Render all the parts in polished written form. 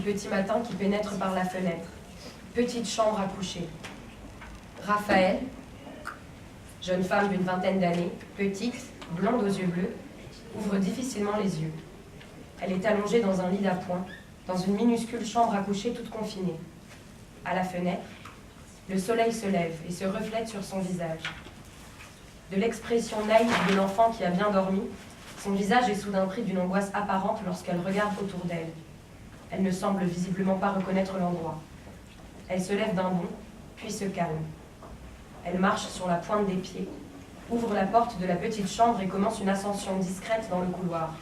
petit matin qui pénètre par la fenêtre. Petite chambre à coucher. Raphaël, jeune femme d'une vingtaine d'années, petite, blonde aux yeux bleus, ouvre difficilement les yeux. Elle est allongée dans un lit d'appoint, dans une minuscule chambre à coucher toute confinée. À la fenêtre, le soleil se lève et se reflète sur son visage. De l'expression naïve de l'enfant qui a bien dormi, son visage est soudain pris d'une angoisse apparente lorsqu'elle regarde autour d'elle. Elle ne semble visiblement pas reconnaître l'endroit. Elle se lève d'un bond, puis se calme. Elle marche sur la pointe des pieds, ouvre la porte de la petite chambre et commence une ascension discrète dans le couloir.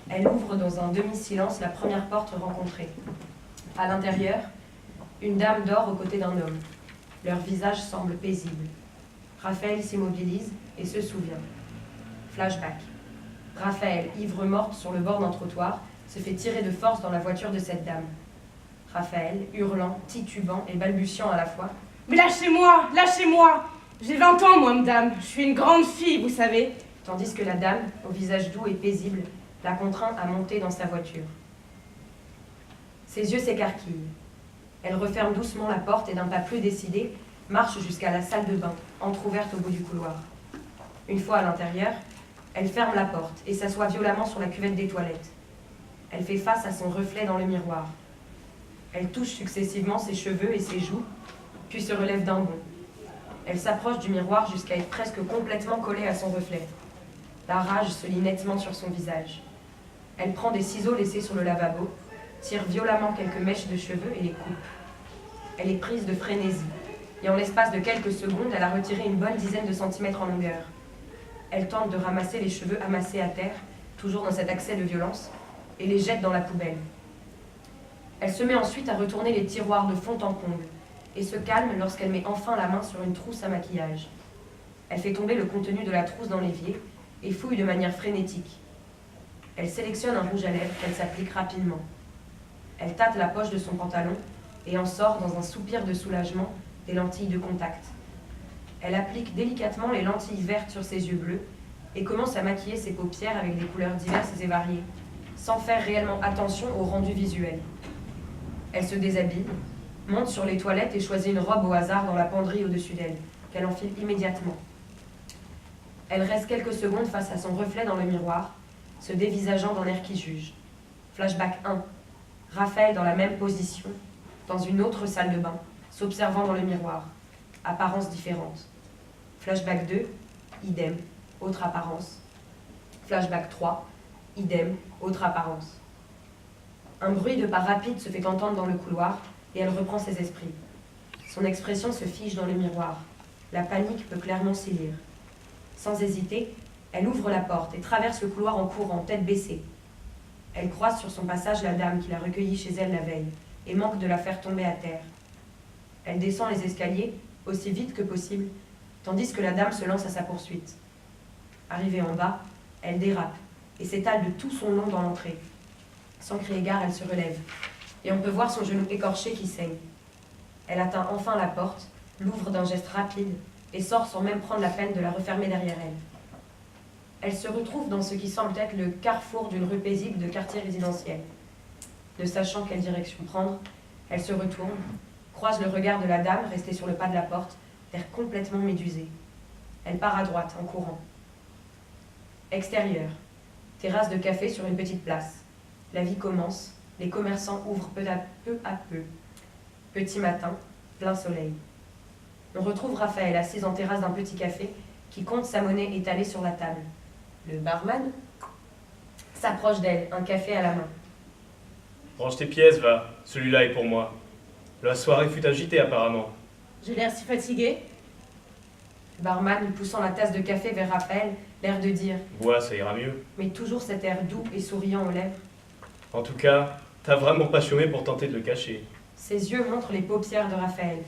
Elle ouvre dans un demi-silence la première porte rencontrée. À l'intérieur, une dame dort aux côtés d'un homme. Leur visage semble paisible. Raphaël s'immobilise et se souvient. Flashback. Raphaël, ivre-morte sur le bord d'un trottoir, se fait tirer de force dans la voiture de cette dame. Raphaël, hurlant, titubant et balbutiant à la fois. « Mais lâchez-moi, lâchez-moi! J'ai 20 ans, moi, madame. Je suis une grande fille, vous savez. » Tandis que la dame, au visage doux et paisible, la contraint à monter dans sa voiture. Ses yeux s'écarquillent. Elle referme doucement la porte et d'un pas plus décidé, marche jusqu'à la salle de bain, entr'ouverte au bout du couloir. Une fois à l'intérieur, elle ferme la porte et s'assoit violemment sur la cuvette des toilettes. Elle fait face à son reflet dans le miroir. Elle touche successivement ses cheveux et ses joues, puis se relève d'un bond. Elle s'approche du miroir jusqu'à être presque complètement collée à son reflet. La rage se lit nettement sur son visage. Elle prend des ciseaux laissés sur le lavabo, tire violemment quelques mèches de cheveux et les coupe. Elle est prise de frénésie, et en l'espace de quelques secondes, elle a retiré une bonne dizaine de centimètres en longueur. Elle tente de ramasser les cheveux amassés à terre, toujours dans cet accès de violence, et les jette dans la poubelle. Elle se met ensuite à retourner les tiroirs de fond en comble, et se calme lorsqu'elle met enfin la main sur une trousse à maquillage. Elle fait tomber le contenu de la trousse dans l'évier, et fouille de manière frénétique. Elle sélectionne un rouge à lèvres qu'elle s'applique rapidement. Elle tâte la poche de son pantalon, et en sort dans un soupir de soulagement des lentilles de contact. Elle applique délicatement les lentilles vertes sur ses yeux bleus et commence à maquiller ses paupières avec des couleurs diverses et variées, sans faire réellement attention au rendu visuel. Elle se déshabille, monte sur les toilettes et choisit une robe au hasard dans la penderie au-dessus d'elle, qu'elle enfile immédiatement. Elle reste quelques secondes face à son reflet dans le miroir, se dévisageant d'un air qui juge. Flashback 1. Raphaël dans la même position, dans une autre salle de bain, s'observant dans le miroir. Apparence différente. Flashback 2, idem, autre apparence. Flashback 3, idem, autre apparence. Un bruit de pas rapide se fait entendre dans le couloir et elle reprend ses esprits. Son expression se fige dans le miroir. La panique peut clairement s'y lire. Sans hésiter, elle ouvre la porte et traverse le couloir en courant, tête baissée. Elle croise sur son passage la dame qui l'a recueillie chez elle la veille et manque de la faire tomber à terre. Elle descend les escaliers aussi vite que possible, tandis que la dame se lance à sa poursuite. Arrivée en bas, elle dérape et s'étale de tout son long dans l'entrée. Sans crier gare, elle se relève, et on peut voir son genou écorché qui saigne. Elle atteint enfin la porte, l'ouvre d'un geste rapide, et sort sans même prendre la peine de la refermer derrière elle. Elle se retrouve dans ce qui semble être le carrefour d'une rue paisible de quartier résidentiel. Ne sachant quelle direction prendre, elle se retourne, croise le regard de la dame restée sur le pas de la porte, l'air complètement médusé. Elle part à droite, en courant. Extérieur. Terrasse de café sur une petite place. La vie commence, les commerçants ouvrent peu à peu. Petit matin, plein soleil. On retrouve Raphaël assise en terrasse d'un petit café qui compte sa monnaie étalée sur la table. Le barman s'approche d'elle, un café à la main. Range tes pièces, va. Celui-là est pour moi. La soirée fut agitée, apparemment. J'ai l'air si fatiguée. Le barman, poussant la tasse de café vers Raphaël, l'air de dire « Bois, ça ira mieux. » mais toujours cet air doux et souriant aux lèvres. En tout cas, t'as vraiment pas chômé pour tenter de le cacher. Ses yeux montrent les paupières de Raphaël.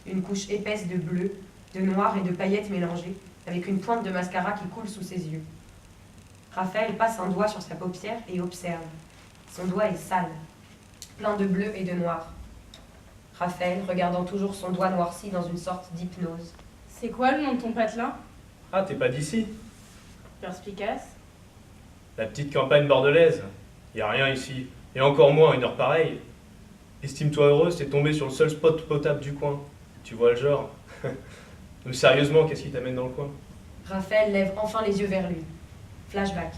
Une couche épaisse de bleu, de noir et de paillettes mélangées, avec une pointe de mascara qui coule sous ses yeux. Raphaël passe un doigt sur sa paupière et observe. Son doigt est sale, plein de bleu et de noir. Raphaël, regardant toujours son doigt noirci dans une sorte d'hypnose. C'est quoi le nom de ton patelin? Ah, t'es pas d'ici? Perspicace. La petite campagne bordelaise. Y a rien ici. Et encore moins à une heure pareille. Estime-toi heureuse, t'es tombée sur le seul spot potable du coin. Tu vois le genre. Mais sérieusement, qu'est-ce qui t'amène dans le coin? Raphaël lève enfin les yeux vers lui. Flashback.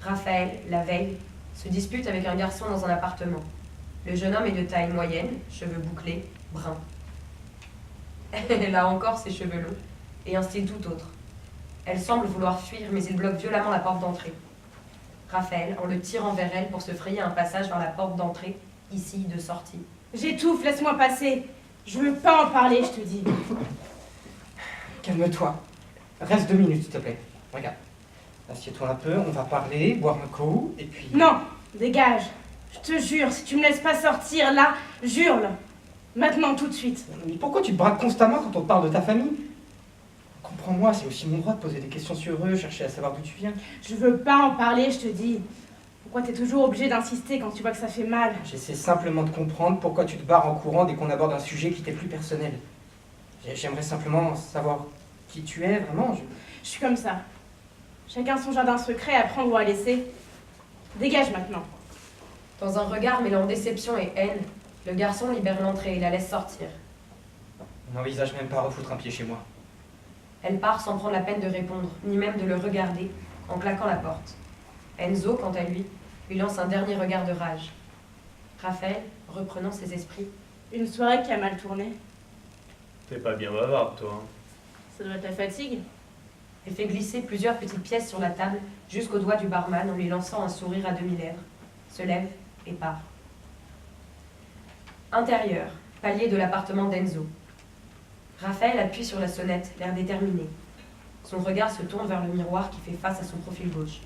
Raphaël, la veille, se dispute avec un garçon dans un appartement. Le jeune homme est de taille moyenne, cheveux bouclés, bruns. Elle a encore ses cheveux longs et un style tout autre. Elle semble vouloir fuir, mais il bloque violemment la porte d'entrée. Raphaël, en le tirant vers elle pour se frayer un passage vers la porte d'entrée, ici de sortie. J'étouffe, laisse-moi passer. Je veux pas en parler, je te dis. Calme-toi. Reste 2 minutes, s'il te plaît. Regarde. Assieds-toi un peu, on va parler, boire un coup, et puis... Non, dégage. Je te jure, si tu me laisses pas sortir là, jure-le. Maintenant, tout de suite. Mais pourquoi tu te braques constamment quand on te parle de ta famille? Comprends-moi, c'est aussi mon droit de poser des questions sur eux, chercher à savoir d'où tu viens. Je veux pas en parler, je te dis. Pourquoi t'es toujours obligé d'insister quand tu vois que ça fait mal? J'essaie simplement de comprendre pourquoi tu te barres en courant dès qu'on aborde un sujet qui t'est plus personnel. J'aimerais simplement savoir qui tu es, vraiment. Je suis comme ça. Chacun son jardin secret à prendre ou à laisser. Dégage maintenant. Dans un regard mêlant déception et haine, le garçon libère l'entrée et la laisse sortir. On n'envisage même pas à refoutre un pied chez moi. Elle part sans prendre la peine de répondre, ni même de le regarder, en claquant la porte. Enzo, quant à lui, lui lance un dernier regard de rage. Raphaël, reprenant ses esprits, Une soirée qui a mal tourné. T'es pas bien bavarde, toi. Hein. Ça doit être la fatigue. elle fait glisser plusieurs petites pièces sur la table jusqu'au doigt du barman en lui lançant un sourire à demi-lèvres, se lève et part. Intérieur, palier de l'appartement d'Enzo. Raphaël appuie sur la sonnette, l'air déterminé. Son regard se tourne vers le miroir qui fait face à son profil gauche.